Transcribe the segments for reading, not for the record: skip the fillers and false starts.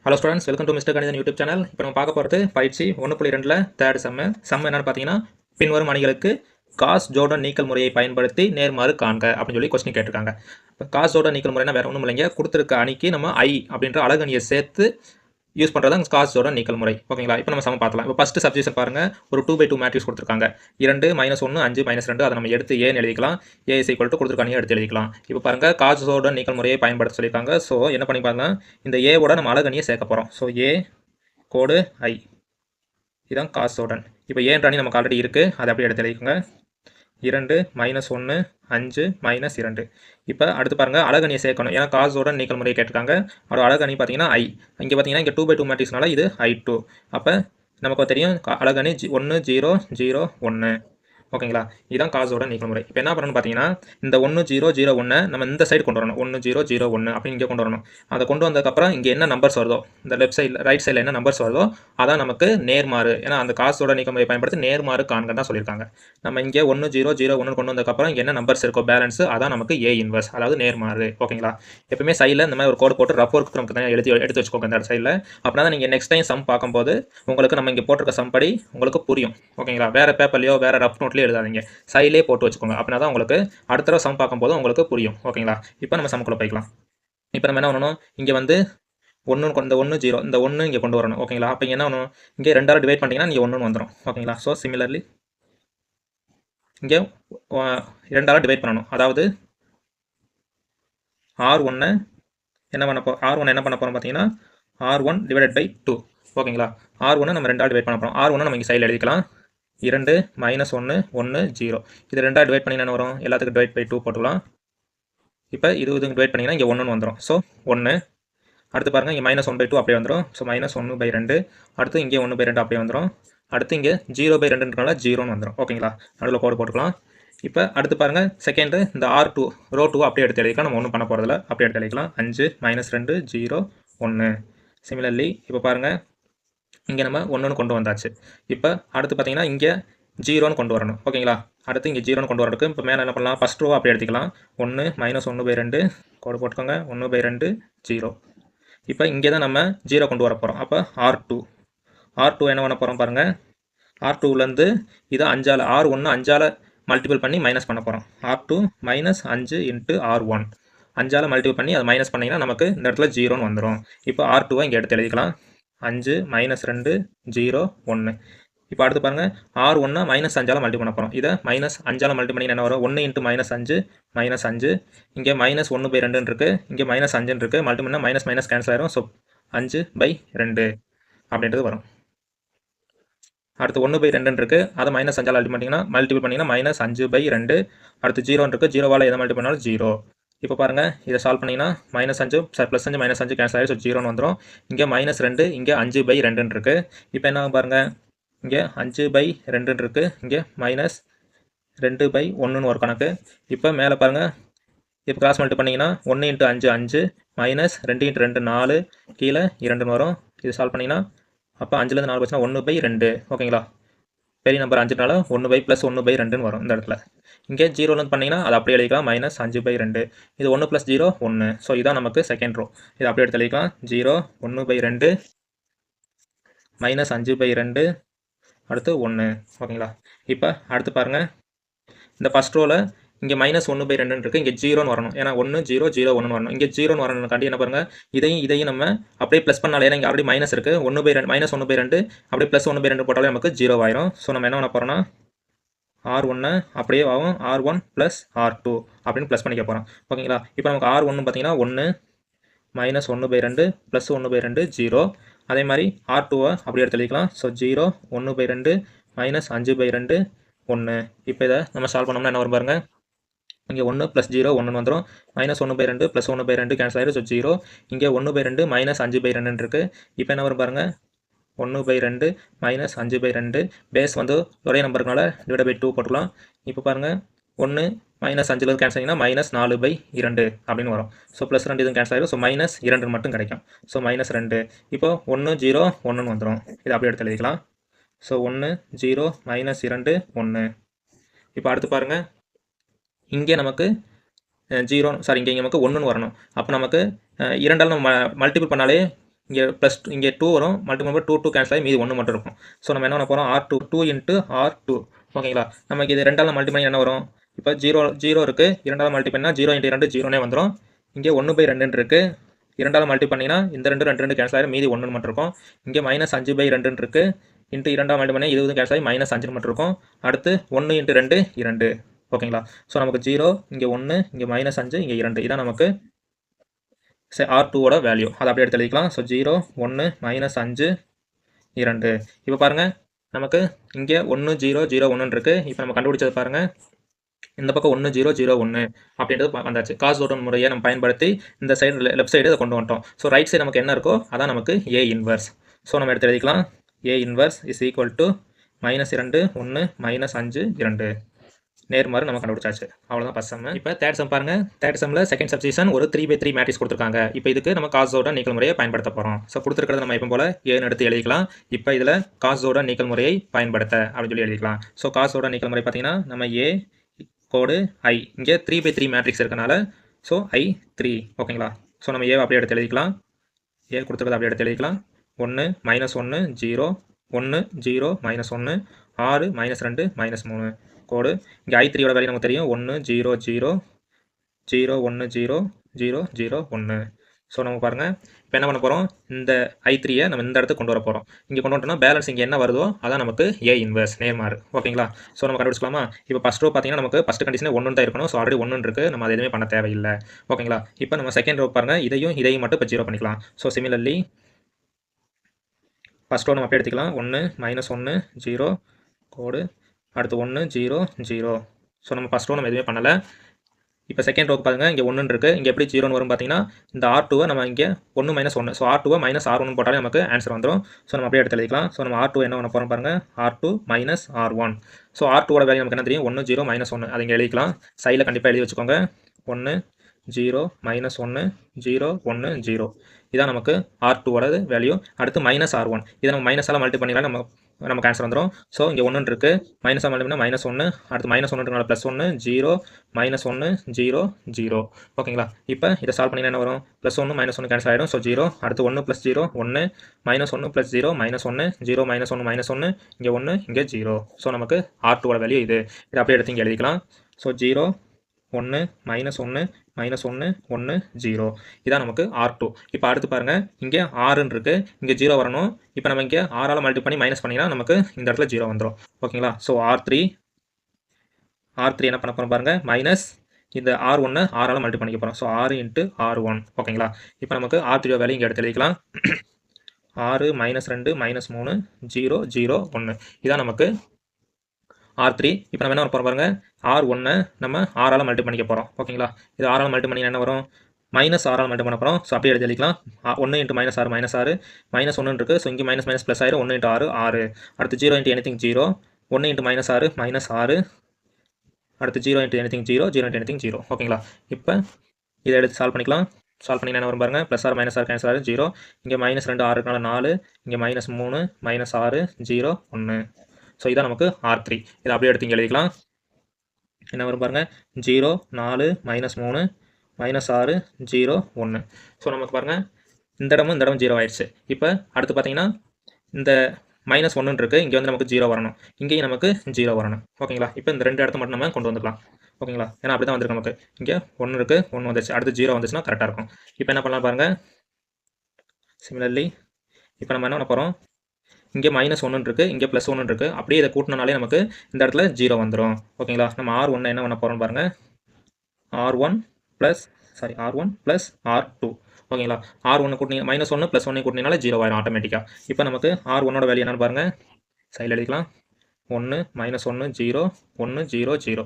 Hello students, welcome to mister Kanithan YouTube channel. இப்போ நம்ம பார்க்க போகிறது பயிற்சி 1.2 தேர்ட் சம்மு என்னென்னு பார்த்தீங்கன்னா, பின்வரும் அணிகளுக்கு காஸ் ஜோர்டன் நீக்கல் முறையை பயன்படுத்தி நேர்மாறு காண்க அப்படின்னு சொல்லி கொஸ்டின் கேட்டிருக்காங்க. இப்போ காஸ் ஜோர்டன் நீக்கல் முறைனா வேறு ஒன்றும் இல்லைங்க, கொடுத்துருக்க அணிக்கு நம்ம ஐ அப்படின்ற அழகணியை சேர்த்து யூஸ் பண்ணுறது தான் காஸ் ஜோர்டன் நீக்கல் முறை. ஓகேங்களா? இப்போ நம்ம சம பார்த்தலாம். இப்போ ஃபஸ்ட்டு சப்ஸ்டியூஷன் பாருங்கள், ஒரு 2/2 மேட்ரிக்ஸ் கொடுத்துருக்காங்க. 2 -1 5 -2 அதை நம்ம எடுத்து ஏன்னு எழுதிக்கலாம். ஏ இஸ் ஈக்குவல் டு கொடுத்துருக்க அணியை எடுத்து எழுதிக்கலாம். இப்போ பாருங்கள், காஸ் ஜோர்டன் நீக்கல் முறையை பயன்படுத்த சொல்லியிருக்காங்க. ஸோ என்ன பண்ணி பாருங்கள், இந்த ஏவோட நம்ம அழகணியை சேர்க்க போகிறோம். ஸோ ஏ கோடு ஐ இதுதான் காஸ் ஜோர்டன். இப்போ ஏன்ற அணி நமக்கு ஆல்ரெடி இருக்குது, அதை அப்படியே எடுத்து எழுதிக்கோங்க. 2 -1 5 -2. இப்போ அடுத்து பாருங்கள், அழகணியை சேர்க்கணும். ஏன்னா காஸ் ஜோர்டன் நீக்கல் முறையை கேட்டிருக்காங்க. அதோட அழகணி பார்த்தீங்கன்னா ஐ. இங்கே பார்த்தீங்கன்னா இங்கே 2/2 மேட்ரிக்ஸ்னால இது I2. அப்போ நமக்கு தெரியும் அழகணி 1 0 0 1. ஓகேங்களா? இதுதான் காஸ் ஜோர்டன் நீக்கல் முறை. இப்போ என்ன பண்ணணும்னு பார்த்தீங்கன்னா, இந்த 1 0 0 1 நம்ம இந்த சைடு கொண்டு வரணும். 1 0 0 1 அப்படின்னு இங்கே கொண்டு வரணும். அதை கொண்டு வந்ததுக்கப்புறம் இங்கே என்ன நம்பர்ஸ் வருதோ, இந்த லெஃப்ட் சைடில் ரைட் சைடில் என்ன நம்பர்ஸ் வருதோ அதான் நமக்கு நேர்மாறு. ஏன்னா அந்த காஸ் ஜோர்டன் நீக்கல் முறையை பயன்படுத்தி நேர்மாறு காண்க தான் சொல்லியிருக்காங்க. நம்ம இங்கே 1 0 0 1 கொண்டு வந்ததுக்கப்புறம் இங்கே என்ன நம்பர்ஸ் இருக்கோ பேலன்ஸ் அதான் நமக்கு ஏ இன்வர்ஸ், அதாவது நேர்மாறு. ஓகேங்களா? எப்பவுமே சைடில் இந்த மாதிரி ஒரு கோடு போட்டு ரஃப் ஒர்க் நமக்கு தான் எடுத்து வச்சுக்கோங்க இந்த சைடில். அப்படின்னா தான் நீங்கள் நெக்ஸ்ட் டைம் சம் பார்க்கும்போது உங்களுக்கு நம்ம இங்கே போட்டிருக்க சம் படி உங்களுக்கு புரியும். ஓகேங்களா? வேறு பேப்பர்லையோ வேறு ரஃப் நோட்லேயோ எழுதாதீங்க, சைட்லேயே போட்டு வச்சுக்கோங்க. அப்படின்னா தான் உங்களுக்கு அடுத்த தடவை சம் பார்க்கும்போது உங்களுக்கு புரியும். ஓகேங்களா? இப்போ நம்ம சம்குள்ளே போய்க்கலாம். இப்போ நம்ம என்ன பண்ணணும், இங்கே வந்து 1 இந்த 1 0 இந்த 1 இங்கே கொண்டு வரணும். ஓகேங்களா? அப்போ இங்கே என்ன பண்ணணும், இங்கே 2ஆல் டிவைட் பண்ணிட்டீங்கன்னா இங்கே 1 வந்துடும். ஓகேங்களா? ஸோ சிமிலர்லி இங்கே 2ஆல் டிவைட் பண்ணணும். அதாவது R1 என்ன பண்ண போகிறோம் பார்த்தீங்கன்னா, R1 டிவைடட் பை 2. ஓகேங்களா? R1 நம்ம 2ஆல் டிவைட் பண்ண போகிறோம். R1 நம்ம இங்கே சைடில் எழுதிக்கலாம். 2 -1 1 0. இது 2ஆல் டிவைட் பண்ணிங்கன்னா என்ன வரும், எல்லாத்துக்கும் டிவைட் பை 2 போட்டுக்கலாம். இப்போ இது டிவைட் பண்ணிங்கன்னா இங்கே 1 வந்துடும். ஸோ 1. அடுத்து பாருங்கள், இங்கே -1/2 அப்படியே வந்துடும். ஸோ -1/2. அடுத்து இங்கே 1/2 அப்படியே வந்துடும். அடுத்து இங்கே 0/2ன்றனால 0ன்னு வந்துடும். ஓகேங்களா? நடுவில் கோடு போட்டுக்கலாம். இப்போ அடுத்து பாருங்கள், செகண்டு இந்த R2 ரோ 2 அப்படியே எடுத்து எழுதிக்கலாம். நம்ம ஒன்றும் பண்ண போகிறதில்ல, அப்படியே எடுத்து எழுதிக்கலாம். 5 -2 0 1. சிமிலர்லி இப்போ பாருங்கள், இங்கே நம்ம 1ன்னு கொண்டு வந்தாச்சு. இப்போ அடுத்து பார்த்தீங்கன்னா இங்கே 0ன்னு கொண்டு வரணும். ஓகேங்களா? அடுத்து இங்கே 0ன்னு கொண்டு வரதுக்கு இப்போ மேலே என்ன பண்ணலாம், ஃபஸ்ட் ரோ அப்படியே எடுத்துக்கலாம். 1 -1/2 கோடு போட்டுக்கோங்க. 1/2 0. இப்போ இங்கே தான் நம்ம 0 கொண்டு வர போகிறோம். அப்போ R2 என்ன பண்ண போகிறோம் பாருங்கள், R2லேருந்து இதை 5ஆல் R1 5ஆல் மல்டிபிள் பண்ணி மைனஸ் பண்ண போகிறோம். R2 -5 × R1 5ஆல் மல்டிபிள் பண்ணி அதை மைனஸ் பண்ணிங்கன்னா நமக்கு இந்த இடத்துல 0ன்னு வந்துடும். இப்போ R2வை இங்கே எடுத்து எழுதிக்கலாம். 5 -2 0 1. இப்போ அடுத்து பாருங்கள், R1 -5ஆல் மல்டி பண்ண போகிறோம். இதை -5ஆல் மல்டி பண்ணி என்ன வரும், 1 × -5 -5. இங்கே -1/2 இருக்குது, இங்கே -5 இருக்குது. மல்டி பண்ணால் மைனஸ் கேன்சல் ஆயிரும். ஸோ 5/2 அப்படின்றது வரும். அடுத்து 1/2 இருக்குது, அதை -5ஆல் மல்டிபிள் பண்ணிங்கன்னா -5/2. அடுத்து 0 இருக்குது, 0வால் எதை மல்டி பண்ணாலும் 0. இப்போ பாருங்கள், இதை சால்வ் பண்ணிங்கன்னா -5 +5 -5 கேன்சல் ஆகி ஸோ 0ன்னு வந்துடும். இங்கே -2, இங்கே 5/2 இருக்குது. இப்போ என்ன பாருங்கள், இங்கே 5/2 இருக்குது, இங்கே -2/1ன்னு ஒரு கணக்கு. இப்போ மேலே பாருங்கள், இப்போ கிராஸ் மல்டி பண்ணிங்கன்னா 1 × 5 5 -2 × 2 4, கீழே 2ன்னு வரும். இது சால்வ் பண்ணிங்கன்னா அப்போ 5லேருந்து 4 போச்சுன்னா 1/2. ஓகேங்களா? பெரிய நம்பர் 5னால 1 + 1/2ன்னு வரும் இந்த இடத்துல. இங்கே 0லேருந்து பண்ணிங்கன்னா அது அப்படியே எழுதிக்கலாம், -5/2. இது 1 + 0 1. ஸோ இதுதான் நமக்கு செகண்ட் ரோ. இதை அப்படியே எடுத்து எழுதிக்கலாம். 0 1/2 -5/2 அடுத்து 1. ஓகேங்களா? இப்போ அடுத்து பாருங்கள், இந்த ஃபஸ்ட் ரோவில் இங்கே -1/2 இருக்குது, இங்கே 0ன்னு வரணும். ஏன்னா 1 0 0 1ன்னு வரணும். இங்கே 0ன்னு வரணுக்காண்டி என்ன பாருங்கள், இதையும் நம்ம அப்படியே ப்ளஸ் பண்ணாலே, ஏன்னா இங்கே ஆல்ரெடி மைனஸ் இருக்குது. 1/2 -1/2 அப்படியே +1/2 போட்டாலே நமக்கு 0 ஆயிரும். ஸோ நம்ம என்ன பண்ண போகிறோம்னா, R1 அப்படியே ஆகும், R1 + R2 அப்படின்னு ப்ளஸ் பண்ணிக்க போகிறோம். ஓகேங்களா? இப்போ நமக்கு R1 பார்த்தீங்கன்னா 1 -1/2 +1/2 0. அதே மாதிரி R2வை அப்படியே எடுத்து எழுதிக்கலாம். ஸோ 0 1/2 -5/2 1. இப்போ இதை நம்ம சால்வ் பண்ணோம்னா என்ன வரும் பாருங்கள், இங்கே 1 + 0 1ன்னு வந்துடும். -1/2 +1/2 கேன்சல் ஆயிரும். ஸோ 0. இங்கே 1/2 -5/2 இருக்குது. இப்போ என்ன வரும் பாருங்கள், 1/2 -5/2. பேஸ் வந்து ஒரே நம்பருக்குனால டிவைட் பை 2 போட்டுக்கலாம். இப்போ பாருங்கள், 1 -5லேருந்து கேன்சல் ஆகிங்கன்னா -4/2 அப்படின்னு வரும். ஸோ +2 இதுவும் கேன்சல் ஆகிடும். ஸோ -2 மட்டும் கிடைக்கும். ஸோ -2. இப்போ 1 0 1ன்னு வந்துடும். இதை அப்படியே எடுத்து எழுதிக்கலாம். ஸோ 1 0 -2 1. இப்போ அடுத்து பாருங்கள், இங்கே நமக்கு 0 சாரி இங்கே நமக்கு 1ன்னு வரணும். அப்போ நமக்கு 2ஆல் நம்ம மல்டிபிள் பண்ணாலே இங்கே ப்ளஸ் இங்கே 2 வரும், மல்டிபிள் 2 கேன்சல் ஆகி மீதி 1 மட்டும் இருக்கும். ஸோ நம்ம என்ன பண்ண போகிறோம், R2 இன்ட்டு R2. ஓகேங்களா, நமக்கு இது ரெண்டால் மல்டிபிள் என்ன வரும், இப்போ 0 இருக்குது, இரண்டாவது மல்டிபிள்னா 0 இன்ட்டு 2 0 வந்துடும். இங்கே 1/2 இருக்குது, இரண்டாவது மல்டி பண்ணிங்கன்னா இந்த 2 கேன்சல் ஆகி மீதி 1 மட்டும் இருக்கும். இங்கே -5/2 இருக்குது, இன்ட்டு இரண்டாவது மல்டி பண்ணி 20 கேன்சல் ஆகி -5 மட்டும் இருக்கும். அடுத்து 1 இன்ட்டு 2 2. ஓகேங்களா, ஸோ நமக்கு 0, இங்கே 1, இங்கே -5, இங்கே 2. இதான் நமக்கு R2ஓட வேல்யூ. அதை அப்படியே எடுத்து எழுதிக்கலாம். ஸோ 0 1 -5 2. இப்போ பாருங்கள், நமக்கு இங்கே 1 0 0 1 இருக்குது. இப்போ நம்ம கண்டுபிடிச்சது பாருங்கள், இந்த பக்கம் 1 0 0 1 அப்படின்றது வந்தாச்சு. காஸ் ஓட்டம் முறையை நம்ம பயன்படுத்தி இந்த சைடு லெஃப்ட் சைடு அதை கொண்டு வந்துட்டோம். ஸோ ரைட் சைடு நமக்கு என்ன இருக்கோ அதான் நமக்கு A இன்வர்ஸ். ஸோ நம்ம எடுத்து எழுதிக்கலாம், A inverse is equal to -2 1 -5 2. நேர்மாறு நம்ம கண்டுபிடிச்சாச்சு. அவ்வளோதான் ஃபர்ஸ்ட் சம். இப்போ தேர்ட் சம் பாருங்க. தேர்ட் சம்மில் செகண்ட் சப்ஸ்டிஷன் ஒரு 3/3 மேட்ரிக்ஸ் கொடுத்துருக்காங்க. இப்போ இதுக்கு நம்ம காஸோட நீக்கல் முறையை பயன்படுத்த போகிறோம். ஸோ கொடுத்துருக்கிறது நம்ம எப்போ போல ஏன்னு எடுத்து எழுதிக்கலாம். இப்போ இதில் காஸோட நீக்கல் முறையை பயன்படுத்த அப்படின்னு சொல்லி எழுதிக்கலாம். ஸோ காஸோட நீக்கல் முறை பார்த்தீங்கன்னா நம்ம A கோடு I, இங்கே 3/3 மேட்ரிக்ஸ் இருக்கனால ஸோ I3. ஓகேங்களா, ஸோ நம்ம A அப்படியே எடுத்து எழுதிக்கலாம். A கொடுத்துருக்கிறது அப்படியே எடுத்து எழுதிக்கலாம். 1 -1 0 1 0 -1 6 -2 -3 கோடு. இங்கே I3யோட வேல்யூ நமக்கு தெரியும், 1 0 0 0 1 0 0 0 1. ஸோ நம்ம பாருங்கள், இப்போ என்ன பண்ண போகிறோம், இந்த I3யை நம்ம இந்த இடத்துக்கு கொண்டு வர போகிறோம். இங்கே கொண்டு வந்துட்டோம்னா பேலன்ஸ் இங்கே என்ன வருதோ அதான் நமக்கு A இன்வர்ஸ் நேர்மாறு. ஓகேங்களா, ஸோ நம்ம கண்டுபிடிச்சிக்கலாமா. இப்போ ஃபஸ்ட் ரோ பார்த்தீங்கன்னா நமக்கு ஃபஸ்ட் கண்டிஷனே 1 தான் இருக்கணும். ஸோ ஆல்ரெடி 1 இருக்குது, நம்ம அதை எதுவுமே பண்ண தேவையில்லை. ஓகேங்களா, இப்போ நம்ம செகண்ட் ரோ பாருங்கள், இதையும் மட்டும் இப்போ 0 பண்ணிக்கலாம். ஸோ சிமிலர்லி ஃபஸ்ட் ரோ நம்ம அப்படியே எடுத்துக்கலாம். 1 -1 0 கோடு, அடுத்து 1 0 0. ஸோ நம்ம ஃபஸ்ட் ரோ நம்ம எதுவுமே பண்ணலை. இப்போ செகண்ட் ரோக்கு பாருங்கள், இங்கே 1 இருக்குது, இங்கே எப்படி 0 வரும் பார்த்தீங்கன்னா இந்த R2வை நம்ம இங்கே 1 -1, ஸோ R2வை -R1 போட்டாலே நமக்கு ஆன்சர் வந்துடும். ஸோ நம்ம அப்படியே எடுத்து எழுதிக்கலாம். ஸோ நம்ம R2 என்ன பண்ண போகிறோம் பாருங்கள், R2 -R1. ஸோ R2ஓட வேல்யூ நமக்கு என்ன தெரியும், 1 0 -1. அதை இங்கே எழுதிக்கலாம். சைடில் கண்டிப்பாக எழுதி வச்சுக்கோங்க. 1 0 -1 0 1 0. இதான் நமக்கு R2ஓட வேல்யூ. அடுத்து -R1, இதை நம்ம மைனஸால் மல்டி பண்ணிக்கலாம், நமக்கு ஆன்சர் வந்துடும். ஸோ இங்கே 1 இருக்குது, மைனஸாக மல்டி பண்ணால் -1, அடுத்து -1 +1 0 -1 0 0. ஓகேங்களா, இப்போ இதை சால்வ் பண்ணிங்கன்னா என்ன வரும், +1 -1 கேன்சல் ஆகிடும். ஸோ 0, அடுத்து 1 + 0 1 -1 + 0 -1 0 -1 -1, இங்கே 1 இங்கே 0. ஸோ நமக்கு R2ஓட வேல்யூ இது. இதை அப்படியே எடுத்து இங்கே எழுதிக்கலாம். ஸோ 0 1 -1 -1 1 0. இதான் நமக்கு R2. இப்போ அடுத்து பாருங்கள், இங்கே 6 இருக்குது, இங்கே 0 வரணும். இப்போ நம்ம இங்கே 6ஆல் மல்டி பண்ணி மைனஸ் பண்ணிங்கன்னா நமக்கு இந்த இடத்துல 0 வந்துடும். ஓகேங்களா, ஸோ R3 என்ன பண்ண போகிறோம் பாருங்கள், மைனஸ் இந்த R1 6ஆல் மல்டி பண்ணிக்க போகிறோம். So 6 × R1. ஓகேங்களா, இப்போ நமக்கு R3 வேல்யூ இங்கே எடுத்து எழுதிக்கலாம். 6 -2 -3 0 0 1. இதான் நமக்கு R3. இப்போ நம்ம என்ன பண்ண போகிறோம் பாருங்கள், R1 நம்ம 6ஆல் மல்டி பண்ணிக்க போகிறோம். ஓகேங்களா, இது 6ஆல் மல்டி பண்ணி என்ன வரும், -6ஆல் மல்டி பண்ண போகிறோம். ஸோ அப்படியே எழுதி எழுதிக்கலாம். 1 × -6 -6 -1 இருக்குது. ஸோ இங்கே மைனஸ் ப்ளஸ் ஆயிரும். 1 × 6 6. அடுத்து 0 × anything 0 1 × -6 -6. அடுத்து 0 × anything 0 0 × anything 0. ஓகேங்களா, இப்போ இதை எடுத்து சால்வ் பண்ணிக்கலாம். சால்வ் பண்ணி என்ன வரும் பாருங்கள், +6 -6 கேன்சல் ஆகும் 0. இங்கே -2 6 இருக்கனால 4, இங்கே -3 -6 0 1. ஸோ இதான் நமக்கு R3. இதை அப்படியே எடுத்து இங்கே எழுதிக்கலாம். என்ன வரும் பாருங்கள், 0 4 -3 -6 0 1. ஸோ நமக்கு பாருங்கள் இந்த இடமும் 0 ஆயிடுச்சு. இப்போ அடுத்து பார்த்தீங்கன்னா இந்த -1 இருக்குது, இங்கே வந்து நமக்கு 0 வரணும், இங்கேயும் நமக்கு 0 வரணும். ஓகேங்களா, இப்போ இந்த 2 இடத்த மட்டும் நம்ம கொண்டு வந்துக்கலாம். ஓகேங்களா, ஏன்னா அப்படி தான் வந்திருக்கு நமக்கு. இங்கே 1 இருக்குது, 1 வந்துச்சு, அடுத்து 0 வந்துச்சுன்னா கரெக்டாக இருக்கும். இப்போ என்ன பண்ணலாம் பாருங்கள், சிமிலர்லி இப்போ நம்ம என்ன பண்ண போகிறோம், இங்கே -1 இருக்குது, இங்கே +1 இருக்குது, அப்படியே இதை கூட்டினாலே நமக்கு இந்த இடத்துல 0 வந்துடும். ஓகேங்களா, நம்ம R1 என்ன பண்ண போகிறோம் பாருங்கள், R1 + R2. ஓகேங்களா, R1 கூட்டினீங்க -1 +1 கூட்டினால 0 ஆயிரும் ஆட்டோமேட்டிக்காக. இப்போ நமக்கு R1ஓட வேல்யூ என்னன்னு பாருங்கள், சைடில் எழுதிக்கலாம். 1 -1 0 1 0 0.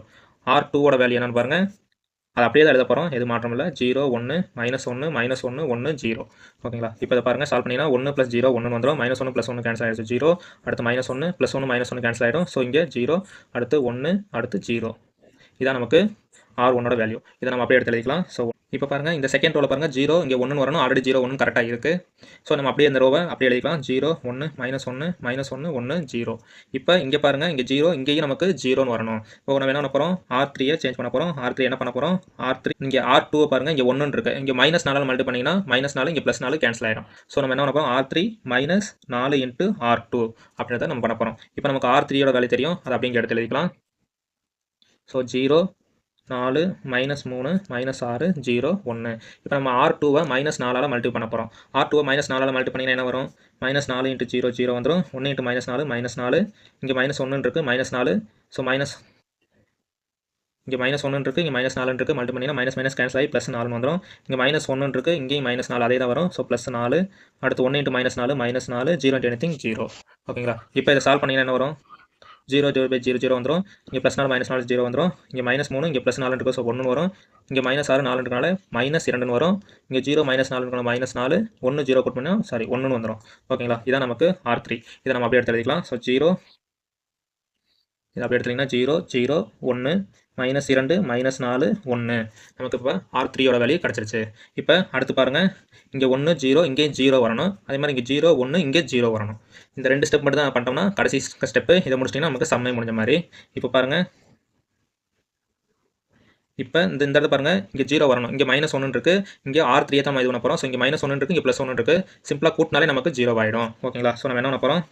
R2ஓட வேல்யூ என்னன்னு பாருங்கள், அது அப்படியே தான் எழுத போகிறோம், எது மாற்றம் இல்லை. 0 1 -1 -1 1 0. ஓகேங்களா, இப்போ இதை பாருங்கள், சால்வ் பண்ணிங்கன்னா 1 + 0 1 வந்துடும். -1 +1 கேன்சல் ஆகிடுச்சு 0. அடுத்து -1 +1 -1 கேன்சல் ஆகிடும். ஸோ இங்கே 0, அடுத்து 1, அடுத்து 0. இதான் நமக்கு R1ஓட வேல்யூ. இதை நம்ம அப்படியே எடுத்து எழுதிக்கலாம். ஸோ இப்போ பாருங்கள் இந்த செகண்ட் ரோவில் பாருங்கள் 0 இங்கே 1 வரணும். ஆல்ரெடி 0 1 கரெக்டாக இருக்குது. ஸோ நம்ம அப்படியே இந்த ரோவை அப்படியே எழுதிக்கலாம். 0 1 -1 -1 1 0. இப்போ இங்கே பாருங்கள் இங்கே 0 இங்கேயும் நமக்கு 0ன்னு வரணும். இப்போ நம்ம என்ன பண்ண போகிறோம், R3 சேஞ்ச் பண்ண போகிறோம். R3 என்ன பண்ண போகிறோம், R3 இங்கே R2 பாருங்கள் இங்கே 1 இருக்குது. இங்கே -4 மல்டி பண்ணிங்கன்னா -4 இங்கே +4 கேன்சல் ஆகிடும். ஸோ நம்ம என்ன பண்ண போகிறோம், R3 -4 × R2 அப்படின்றத நம்ம பண்ண போகிறோம். இப்போ நமக்கு R3யோட வேல்யூ தெரியும், அதை அப்படியே எடுத்து எழுதிக்கலாம். ஸோ 0 4 -3 -6 0 1. இப்போ நம்ம R2வை -4ஆல் மல்டி பண்ண போகிறோம். R2வை -4ஆல் மல்டி பண்ணிங்கன்னா என்ன வரும், -4 × 0 0 வந்துடும். 1 × -4 -4. இங்கே -1 இருக்குது, -4. ஸோ இங்கே -1 இருக்குது, இங்கே -4 இருக்குது. மல்டி பண்ணிங்கன்னா மைனஸ் கேன்சல் ஆகி +4 வந்துடும். இங்கே -1 இருக்குது, இங்கேயும் -4 அதே தான் வரும். ஸோ +4. அடுத்து 1 × -4 -4 0 × anything 0. ஓகேங்களா. இப்போ இதை சால்வ் பண்ணிங்கன்னா என்ன வரும், 0 0 0 வந்துடும். இங்கே +4 -4 0 வந்துடும். இங்கே -3 இங்கே +4 இருக்குது. ஸோ 1 வரும். இங்கே -6 4 இருக்கனால -2 வரும். இங்கே 0 -4 இருக்கனால -4 1 0 போட் பண்ணால் 1 வந்துடும். ஓகேங்களா. இதான் நமக்கு R3. இதை நம்ம அப்படியே எடுத்து எழுதிக்கலாம். ஸோ 0 இதை அப்படியே எடுத்துட்டிங்கன்னா 0 0 1 -2 -4 1. நமக்கு இப்போ R3யோட வேல்யூ கிடச்சிருச்சு. இப்போ அடுத்து பாருங்கள் இங்கே 1 0 இங்கே 0 வரணும். அதே மாதிரி இங்கே 0 1 இங்கே 0 வரணும். இந்த 2 ஸ்டெப் மட்டும் தான் பண்ணிட்டோம்னா கடைசி ஸ்டெப்பு இதை முடிச்சிட்டிங்கன்னா நமக்கு சம்மே முடிஞ்ச மாதிரி. இப்போ பாருங்கள் இப்போ இந்த இடத்துல பாருங்கள் இங்கே 0 வரணும். இங்கே -1 இருக்குது. இங்கே R3 தான் நம்ம இது பண்ண போகிறோம். ஸோ இங்கே -1 இருக்குது, இங்கே +1 இருக்குது. சிம்பிளாக கூட்டினாலே நமக்கு 0 ஆகிடும். ஓகேங்களா. ஸோ நம்ம என்ன பண்ண போகிறோம்,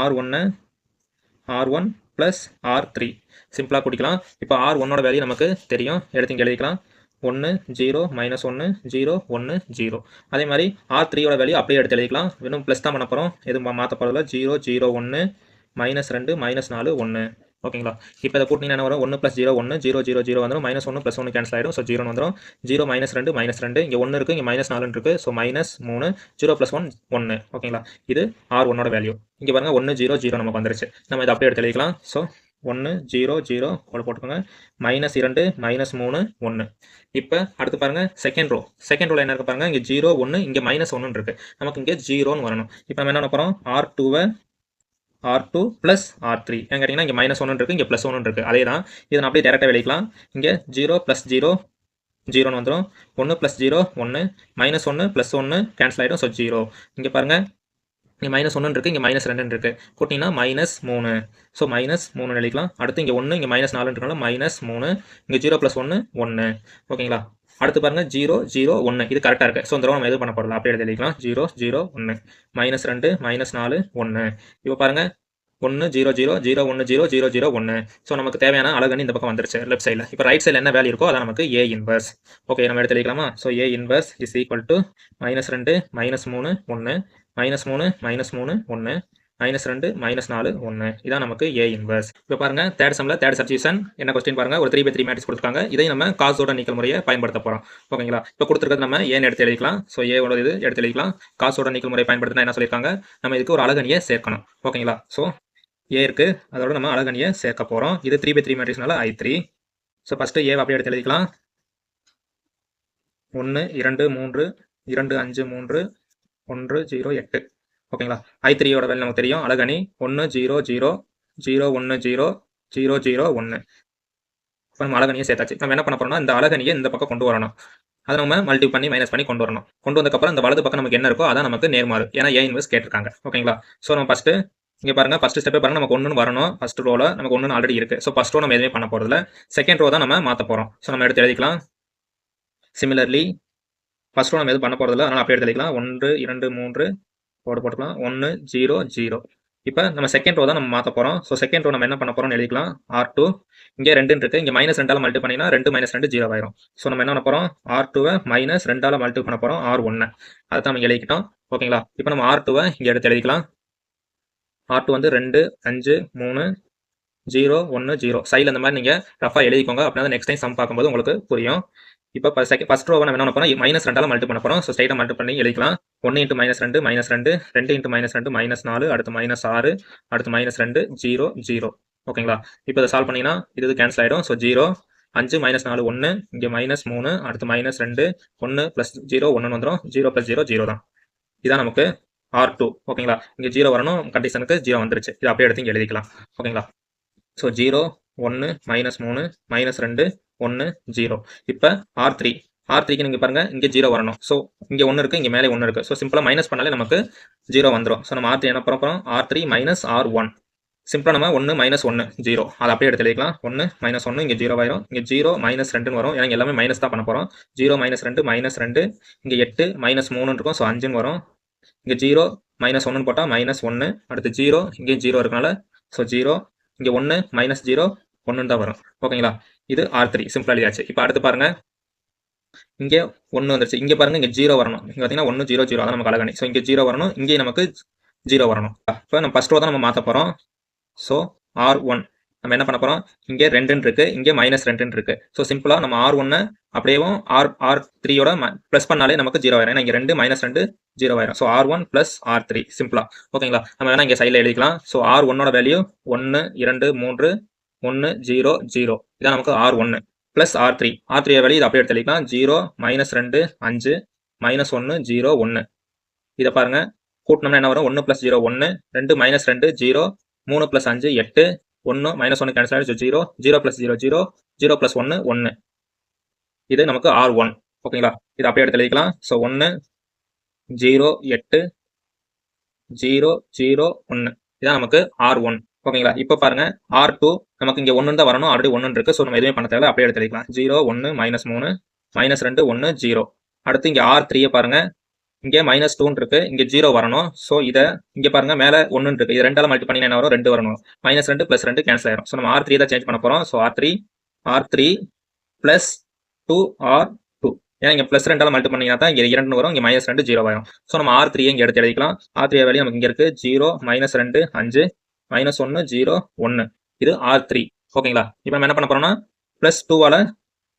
R1 + R3 சிம்பிளாக கூட்டிக்கலாம். இப்போ R1ஓட வேல்யூ நமக்கு தெரியும், எடுத்து இங்கே எழுதிக்கலாம். 1 0 -1 0 1 0. அதே மாதிரி R3யோட வேல்யூ அப்படியே எடுத்து எழுதிக்கலாம். வெறும் ப்ளஸ் தான் பண்ண போகிறோம், எதுவும் மாற்ற போகிறதில்ல. 0 0 1 -2 -4 1. ஓகேங்களா. இப்போ இதை கூட்டினீங்கன்னா என்ன வரும், 1 + 0 1 0 0 0 வந்துடும். -1 + 1 கேன்சல் ஆகிடும். ஸோ 0 வந்துடும். 0 -2 -2 இங்கே 1 இருக்குது, இங்கே -4 இருக்குது. ஸோ -3 0 + 1 1. ஓகேங்களா. இது R1ஓட வேல்யூ. இங்கே பாருங்கள் 1 0 0 நமக்கு வந்துருச்சு. நம்ம இதை அப்படியே எடுத்து எழுதிக்கலாம். ஸோ 1 0 0 போட்டுக்கோங்க. -2 -3 1. இப்போ அடுத்து பாருங்கள் செகண்ட் ரோவில் என்ன இருக்குது பாருங்கள், இங்கே 0 1 இங்கே -1 இருக்குது. நமக்கு இங்கே 0ன்னு வரணும். இப்போ நம்ம என்ன பண்ண போகிறோம், R2 + R3 ஏன் கேட்டிங்கன்னா இங்கே -1 இருக்குது, இங்கே +1 இருக்குது. அதே தான். இதை நான் அப்படியே டேரெக்டாக எழுதிக்கலாம். இங்கே 0 + 0 0ன்னு வந்துடும். 1 + 0 1 -1 + 1 கேன்சல் ஆகிடும். ஸோ 0. இங்கே பாருங்கள் இங்கே -1 இருக்குது, இங்கே -2 இருக்குது. கூட்டிங்கன்னா -3. ஸோ -3 எழுதிக்கலாம். அடுத்து இங்கே 1 இங்கே -4 இருக்கனால -3. இங்கே 0 + 1 1. ஓகேங்களா. அடுத்து பாருங்கள் 0 0 1. இது கரெக்டாக இருக்குது. ஸோ இந்த தடவை நம்ம எது பண்ண போகிறோம், அப்படியே எழுதிக்கலாம். 0 0 1 -2 -4 1. இப்போ பாருங்கள் 1 0 0 0 1 0 0 0 1. ஸோ நமக்கு தேவையான அலகணி இந்த பக்கம் வந்துருச்சு லெஃப்ட் சைடில். இப்போ ரைட் சைடில் என்ன வேல்யூ இருக்கோ அதான் நமக்கு A இன்வர்ஸ். ஓகே, நம்ம எடுத்து எழுதிக்கலாமா. So A inverse is equal to -2 -3 1 -3 -3 1 -2 -4 1. இதான் நமக்கு A இன்வர்ஸ். இப்போ பாருங்க தேர்ட் சம்ல தேர்ட் சப்ஸ்டிடியூஷன் என்ன கொஸ்டின் பாருங்க, ஒரு 3/3 மேட்ரிக்ஸ் கொடுத்துருக்காங்க. இதை நம்ம காசோட நீக்கல் முறையை பயன்படுத்த போறோம். ஓகேங்களா. இப்போ கொடுத்துருக்கிறது நம்ம ஏன்னு எடுத்து எழுதிக்கலாம். ஸோ ஏவோட இது எடுத்து எழுதிக்கலாம். காசோட நீக்கல் முறையை பயன்படுத்தினா என்ன சொல்லியிருக்காங்க, நம்ம இதுக்கு ஒரு அலகணியை சேர்க்கணும். ஓகேங்களா. ஸோ A இருக்கு, அதோட நம்ம அலகணியை சேர்க்க போறோம். இது 3/3 மேட்ரிக்ஸ்னால I3. ஸோ ஃபர்ஸ்ட் ஏ அப்படியே எடுத்து எழுதிக்கலாம். 1 2 3 2 5 3 1 0 8. ஓகேங்களா. I3யோட வேல்யூ நமக்கு தெரியும். அலகணி 1 0 0 0 1 0 0 0 1. இப்போ நம்ம அலகணியை சேர்த்தாச்சு. நம்ம என்ன பண்ண போறோம்னா இந்த அலகணியை இந்த பக்கம் கொண்டு வரணும். அதை நம்ம மல்டி பண்ணி மைனஸ் பண்ணி கொண்டு வரணும். கொண்டு வந்ததுக்கப்புறம் இந்த வலது பக்கம் நமக்கு என்ன இருக்கோ அதான் நமக்கு நேர்மாறு. ஏன்னா A இன்வர்ஸ் கேட்டிருக்காங்க. ஓகேங்களா. ஸோ நம்ம ஃபர்ஸ்ட் இங்கே பாருங்க, ஃபர்ஸ்ட் ஸ்டெப்பே பாருங்க, நமக்கு 1 வரணும். ஃபர்ஸ்ட் ரோல நமக்கு 1 ஆல்ரெடி இருக்கு. ஸோ ஃபர்ஸ்ட் ரோ நம்ம எதுவுமே பண்ண போறதில்ல. செகண்ட் ரோ தான் நம்ம மாற்ற போறோம். ஸோ நம்ம எடுத்து எழுதிக்கலாம். சிமிலர்லி ஃபர்ஸ்ட் ரோ நம்ம எதுவும் பண்ண போறதில்ல, அதனால அப்படியே எடுத்து எழுதிக்கலாம். 1 2 3 போட்டுக்கலாம். 1 0 0. இப்போ நம்ம செகண்ட் ரோ தான் நம்ம மாற்ற போறோம். ஸோ செகண்ட் ரோ நம்ம என்ன பண்ண போறோம்னு எழுதிக்கலாம். R2 இங்கே 2 இருக்கு, இங்கே -2ஆல் மல்டி பண்ணினா 2 -2 0 ஆயிரும். ஸோ நம்ம என்ன பண்ண போறோம், R2வை -2ஆல் மல்டி பண்ண போறோம் R1. அதை தான் நம்ம எழுதிக்கிட்டோம். ஓகேங்களா. இப்போ நம்ம R2வை இங்கே எடுத்து எழுதிக்கலாம். R2 வந்து 2 5 3 0 1 0. சைடில் இந்த மாதிரி நீங்கள் ரஃபாக எழுதிக்கோங்க. அப்படின்னா நெக்ஸ்ட் டைம் சம் பார்க்கும்போது உங்களுக்கு புரியும். இப்போ ஃபர்ஸ்ட் ரோவை நம்ம என்ன பண்ண போறோம், -2ஆல் மல்டி பண்ண போறோம். ஸோ ஸ்ட்ரைட்டாக மல்டி பண்ணி எழுதிக்கலாம். 1 × -2 -2 2 × -2 -4 அடுத்து -6 அடுத்து -2 0 0. ஓகேங்களா. இப்போ இதை சால்வ் பண்ணிங்கன்னா இது கேன்சல் ஆகிடும். ஸோ 0 5 -4 1 இங்கே -3 அடுத்து -2 1 + 0 1 வந்துடும். 0 + 0 0 தான். இதான் நமக்கு R2. ஓகேங்களா. இங்கே 0 வரணும், கண்டிஷனுக்கு 0 வந்துருச்சு. இது அப்படியே எடுத்து இங்கே எழுதிக்கலாம். ஓகேங்களா. ஸோ 0 1 -3 -2 1 0. இப்போ R3க்கு நீங்கள் பாருங்கள் இங்கே 0 வரணும். ஸோ இங்கே 1 இருக்குது, இங்கே மேலே 1 இருக்குது. ஸோ சிம்பிளாக மைனஸ் பண்ணாலே நமக்கு 0 வந்துடும். ஸோ நம்ம R3 என்ன பண்ண போகிறோம்? R3 - R1. சிம்பிளாக நம்ம 1 - 1 0 அதை அப்படியே எடுத்து எழுதிக்கலாம். 1 - 1 இங்கே 0 ஆயிரும். இங்கே 0 -2 வரும். ஏன்னா எல்லாமே மைனஸ் தான் பண்ண போகிறோம். 0 -2 -2 இங்கே 8 -3 இருக்கும். ஸோ 5 வரும். இங்கே 0 -1 போட்டால் -1. அடுத்து 0 இங்கே 0 இருக்கனால ஸோ 0 இங்கே 1 -0 1 தான் வரும். ஓகேங்களா? இது R3 சிம்பிளாக எழுதியாச்சு. இப்போ அடுத்து பாருங்க, இங்கே 1 வந்துருச்சு. இங்கே பாருங்க இங்கே 0 வரணும். இங்கே பார்த்தீங்கன்னா 1 0 0 அதான் நமக்கு அழகணி. ஸோ இங்கே 0 வரணும், இங்கே நமக்கு 0 வரணும். இப்போ நம்ம ஃபர்ஸ்ட் ரோ தான் நம்ம மாற்ற போகிறோம். ஸோ R1 நம்ம என்ன பண்ண போகிறோம்? இங்கே 2 இருக்கு, இங்கே -2 இருக்கு. ஸோ சிம்பிளாக நம்ம R1 அப்படியேவும் R3யோட ப்ளஸ் பண்ணாலே நமக்கு 0 ஆயிரும். ஏன்னா இங்கே 2 -2 0 ஆயிரும். ஸோ R1 + R3 சிம்பிளா. ஓகேங்களா? நம்ம வேணா இங்கே சைடில் எழுதிக்கலாம். ஸோ R1ஓட வேல்யூ 1 2 3 1 0 0 இதான் நமக்கு R1 plus R3. R3 value இதை அப்படியே எடுத்து எழுதிக்கலாம். 0 -2 5 -1 0 1. இதை பாருங்க கூட்டினோம்னா என்ன வரும்? 1 + 0 1 2 -2 0 3 + 5 8 1 -1 கேன்சல் ஆகிடுச்சு 0 0 + 0 0 0 + 1 1. இது நமக்கு R1. ஓகேங்களா? இதை அப்படியே எடுத்து எழுதிக்கலாம். ஸோ 1 0 8 0 0 1 இதான் நமக்கு R1. ஓகேங்களா? இப்போ பாருங்க R2 நமக்கு இங்கே 1 தான் வரணும். ஆல்ரெடி 1 இருக்கு. ஸோ நம்ம எதுவுமே பண்ண தேவை, அப்படியே எடுத்து எழுதிக்கலாம். 0 1 -3 -2 1 0. அடுத்து இங்கே R3 பாருங்க, இங்கே -2 இருக்கு, இங்கே 0 வரணும். ஸோ இதை இங்கே பாருங்க மேலே 1 இருக்கு, இது 2ஆல் மல்டி பண்ணி என்ன வரும்? 2 வரணும். -2 + 2 கேன்சல் ஆயிரும். ஸோ நம்ம R3 தான் சேஞ்ச் பண்ண போகிறோம். So R3 + 2R2. ஏன்னா இங்கே +2ஆல் மல்டி பண்ணிங்கன்னா தான் இங்கே 2 வரும், இங்கே -2 0 ஆயிரும். ஸோ நம்ம R3 இங்கே எடுத்து எழுதிக்கலாம். R3 வேல்யூ நமக்கு இங்கே இருக்கு 0 -2 5 -1 0 1. இது R3. ஓகேங்களா? இப்போ நம்ம என்ன பண்ண போறோம்னா +2ஆல்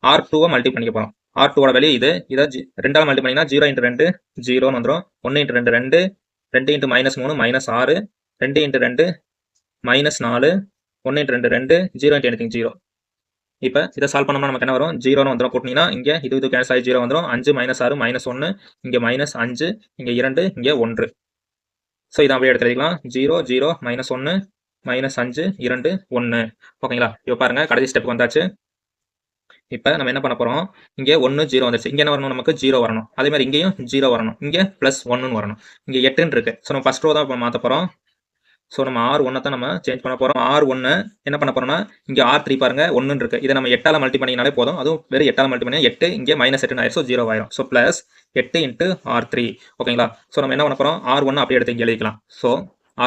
R2 மல்டி பண்ணிக்க போகிறோம். R2ஓட வேல்யூ இதை 2ஆல் மல்டி பண்ணிங்கன்னா 0 × 2 0ன்னு வந்துடும். 1 × 2 2 2 × -3 -6 2 × 2 -4 1 × 2 2 0 × anything 0. இப்போ இதை சால்வ் பண்ணோம்னா நமக்கு என்ன வரும்? 0ன்னு வந்துடும். கூட்டினீங்கன்னா இங்கே இது கேன்சல் ஆகி 0 வந்துடும். 5 -6 -1 இங்கே -5 இங்கே 2 இங்கே 1. ஸோ இதை அப்படியே எடுத்து எழுதிக்கலாம். 0 0 -1 -5 2 1. ஓகேங்களா? இப்போ பாருங்க கடைசி ஸ்டெப் வந்தாச்சு. இப்போ நம்ம என்ன பண்ண போகிறோம்? இங்கே 1 0 வந்துருச்சு. இங்கே என்ன வரணும்? நமக்கு 0 வரணும். அதே மாதிரி இங்கேயும் 0 வரணும். இங்கே +1 வரணும். இங்கே 8 இருக்கு. ஸோ நம்ம ஃபர்ஸ்ட் ரோ தான் இப்போ மாற்ற போகிறோம். ஸோ நம்ம R1 தான் நம்ம சேஞ்ச் பண்ண போகிறோம். R1 என்ன பண்ண போகிறோம்னா இங்கே R3 பாருங்க 1 இருக்கு, இதை நம்ம 8ஆல் மல்டி பண்ணினாலே போதும். அதுவும் வெறும் 8ஆல் மல்டி பண்ணி 8 இங்கே -8 ஆயிரும். ஸோ 0 ஆயிரும். So +8 × R3. ஓகேங்களா? ஸோ நம்ம என்ன பண்ண போகிறோம்? R1 அப்படியே எடுத்து இங்கே எழுதிக்கலாம். ஸோ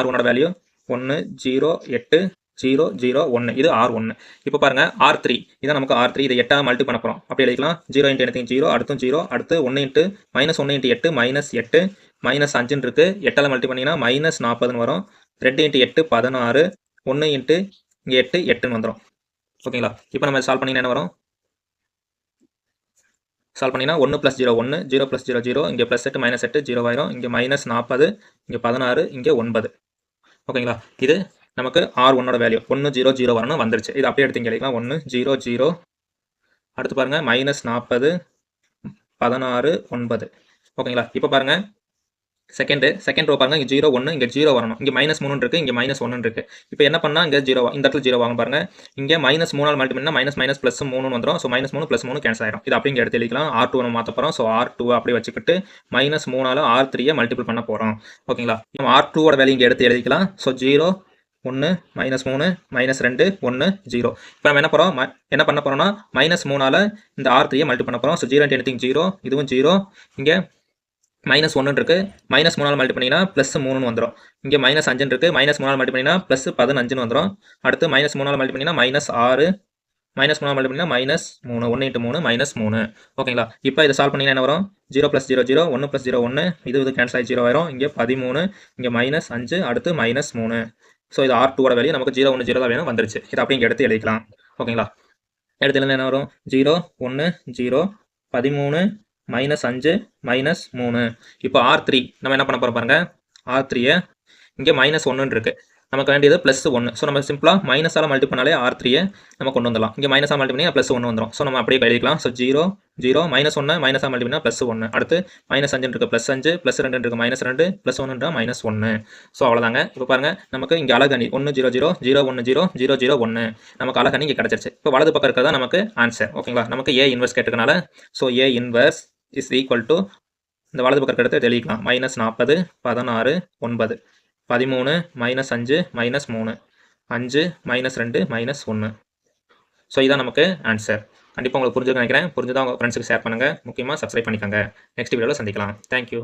R1ஓட வேல்யூ 1 0 8 0 0 1. இது R1. இப்போ பாருங்க R3 இதான் நமக்கு R3. இதை 8ஆல் மல்டி பண்ண போகிறோம். அப்படியே எழுதிக்கலாம். 0 × anything 0 அடுத்தும் 0 அடுத்து 1 × -1 × 8 -8 -5 இருக்கு. 8ஆல் மல்டி பண்ணிங்கன்னா -40 வரும். 2 × 8 16 1 × இங்கே 8 8ன்னு வந்துடும். ஓகேங்களா? இப்போ நம்ம சால்வ் பண்ணிங்கன்னா என்ன வரும்? சால்வ் பண்ணிங்கன்னா 1 + 0 1 0 + 0 0 இங்கே +8 -8 0 ஆயிரும். இங்கே -40 இங்கே 16 இங்கே 9. ஓகேங்களா? இது நமக்கு R1ஓட வேல்யூ 1 0 0 வரணும், வந்துருச்சு. இது அப்படியே எடுத்து இங்கே எழுதிக்கலாம். 1 0 0 அடுத்து பாருங்க -40 16 9. ஓகேங்களா? இப்போ பாருங்க செகண்ட் ரோ பாருங்க, இங்கே 0 1 இங்கே 0 வரணும். இங்கே -3 இருக்கு, இங்கே -1 இருக்கு. இப்போ என்ன பண்ணா இங்கே 0 இந்த இடத்துல 0 வாங்க பாருங்க. இங்கே -3ஆல் மல்டி பண்ணா -+3 வந்துடும். ஸோ -3 +3 கேன்சல் ஆயிரும். இது அப்படியே இங்கே எடுத்து எழுதிக்கலாம். R2 நம்ம மாற்ற போகிறோம். ஸோ R2 அப்படியே வச்சுக்கிட்டு -3ஆல் R3 மல்டிபிள் பண்ண போகிறோம். ஓகேங்களா? நம்ம R2ஓட வேல்யூ இங்கே எடுத்து எழுதிக்கலாம். ஸோ 0 1 -3 -2 1 0. இப்போ நம்ம என்ன பண்ண போகிறோம்னா -3ஆல் இந்த R3 மல்டி பண்ண போகிறோம். ஸோ 0 × anything 0 இதுவும் 0 இங்கே -1 இருக்கு, -3ஆல் மல்டி பண்ணிங்கன்னா +3ன்னு வந்துடும். இங்கே -5 இருக்கு, -3ஆல் மல்டி பண்ணிங்கன்னா +15ன்னு வந்துடும். அடுத்து -3ஆல் மல்டி பண்ணிங்கன்னா -6 -3ஆல் மல்டி பண்ணிங்கன்னா -3 1 × 3 -3. ஓகேங்களா? இப்போ இதை சால்வ் பண்ணிங்கன்னா என்ன வரும்? 0 + 0 0 1 + 0 1 இது கேன்சல் ஆகி 0 ஆயிரும். இங்கே 13 இங்கே -5 அடுத்து -3. ஸோ இது R2ஓட வேல்யூ நமக்கு 0 1 0 தான் வேணும், வந்துருச்சு. இதை அப்படியே இங்கே எடுத்து எழுதிக்கலாம். ஓகேங்களா? எடுத்து எழுதினா என்ன வரும்? 0 1 0 13 -5 -3. இப்போ R3 நம்ம என்ன பண்ண போகிறோம் பாருங்க. R3 இங்கே -1 இருக்கு, நமக்கு வேண்டியது ப்ளஸ் 1. ஸோ நம்ம சிம்பிளாக மைனஸால் மல்டி பண்ணாலே R3 நம்ம கொண்டு வந்துடலாம். இங்கே மைனஸாக மல்டி பண்ணி ப்ளஸ் 1 வந்துடும். ஸோ நம்ம அப்படியே எழுதிக்கலாம். ஸோ 0 0 -1 மைனஸாக மல்டி பண்ணால் ப்ளஸ் 1. அடுத்து -5 இருக்கு ப்ளஸ் 5 ப்ளஸ் 2 இருக்கு -2 ப்ளஸ் 1 -1. ஸோ அவ்வளோதாங்க. இப்போ பாருங்கள் நமக்கு இங்கே அழகணி 1 0 0 0 1 0 0 0 1 நமக்கு அழகணி இங்கே கிடச்சிருச்சு. இப்போ வலது பக்கம் இருக்கிறதா நமக்கு ஆன்சர். ஓகேங்களா? நமக்கு A இன்வெர்ஸ் கேட்டுக்கனால so A inverse is equal to இந்த வலது பக்கம் இருக்கிறத எழுதிக்கலாம். -40 16 9 13 -5 -3 5 -2 -1. ஸோ இதான் நமக்கு ஆன்சர். கண்டிப்பாக உங்களுக்கு புரிஞ்சுன்னு நினைக்கிறேன். புரிஞ்சுதான் உங்கள் ஃப்ரெண்ட்ஸுக்கு ஷேர் பண்ணுங்கள். முக்கியமாக சப்ஸ்கிரைப் பண்ணிக்கோங்க. நெக்ஸ்ட் வீடியோவில் சந்திக்கலாம். தேங்க்யூ.